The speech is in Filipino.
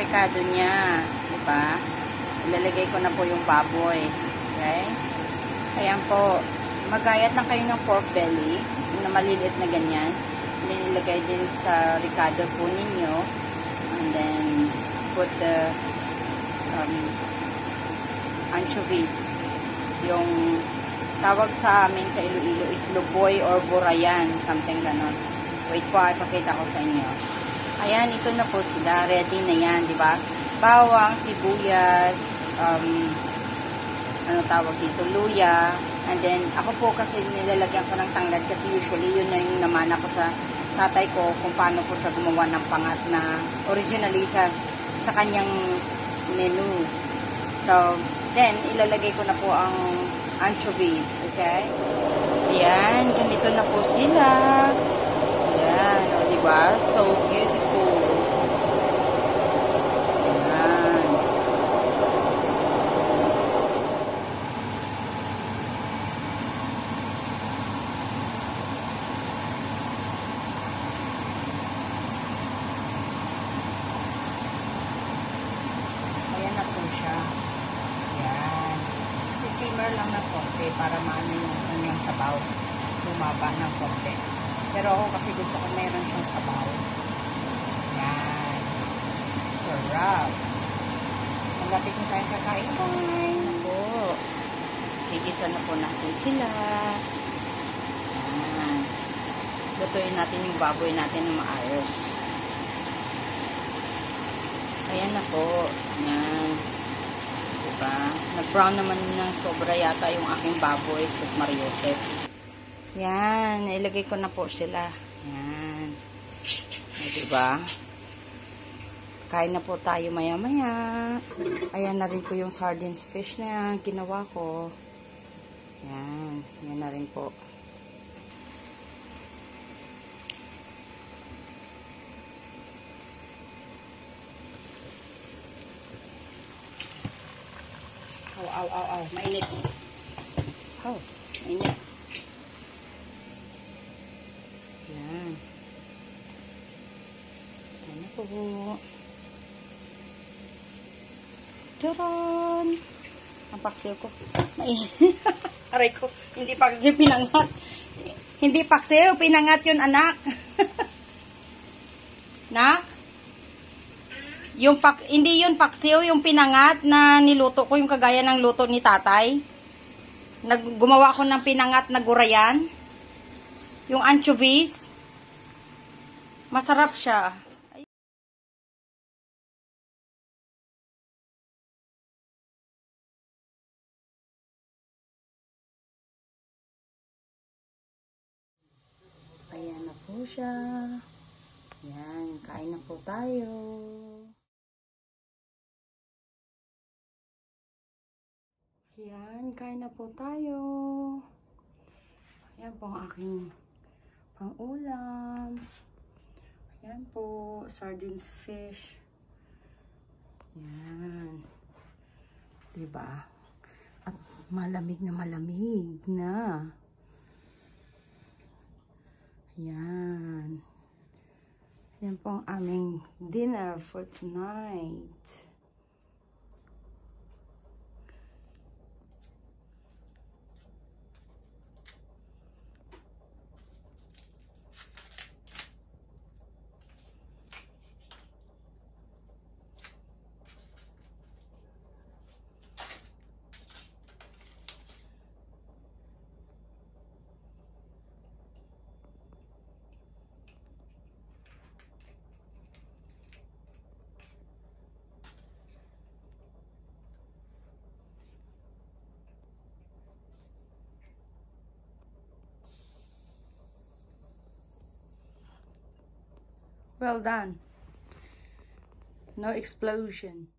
rekado niya. Diba? Ilalagay ko na po yung baboy. Okay? Ayan po. Magayat lang kayo ng pork belly na maliliit na ganyan. And then ilagay din sa rekado po ninyo. And then put the anchovies. Yung tawag sa amin sa Iloilo is luboy or burayan. Something ganon. Wait po, ipakita ko sa inyo. Ayan, ito na po sila. Ready na yan, di ba? Bawang, sibuyas, ano tawag dito, luya. And then, ako po kasi nilalagyan ko ng tanglad kasi usually yun na yung namana ko sa tatay ko kung paano po siya gumawa ng pangat na originally sa kanyang menu. So, then, ilalagay ko na po ang anchovies. Okay? Ayan, ganito na po sila. Ayan, o diba? So beautiful. Ayan. Ayan na po siya. Ayan. Simmer lang ng konti para maano yung kanyang sabaw. Lumaba ng konti. Pero ako kasi gusto ko meron siyang sabaw. Yan. Sarap. Malapit na tayong kakain. Bye! Po. Higisa na po natin sila. Yan. Lutuin natin yung baboy natin na maayos. Ayan na po. Yan. Diba? Nag-brown naman ng sobra yata yung aking baboy. Sus Mariosep. Yan, ilagay ko na po sila. Yan. Diba? Kain na po tayo maya-maya. Ayan na rin po yung sardines fish na yan. Ginawa ko. Yan. Yan na rin po. Aw. Mainit. Mainit. Yan. Ano po. Charan! Ang paksiw ko. Aray ko. Hindi paksiw, pinangat. Hindi paksiw, pinangat yun, anak. Nak? Hindi yun paksiw, yung pinangat na niluto ko, yung kagaya ng luto ni tatay. Gumawa ko ng pinangat na gurayan. Yung anchovies. Masarap siya. Ayan na po siya. Ayan, kain na po tayo. Ayan, kain na po tayo. Ayan po ang aking pang-ulam. Ayan po, sardines fish. Ayan. Diba? At malamig na malamig na. Ayan. Ayan po ang aming dinner for tonight. Well done. No explosion.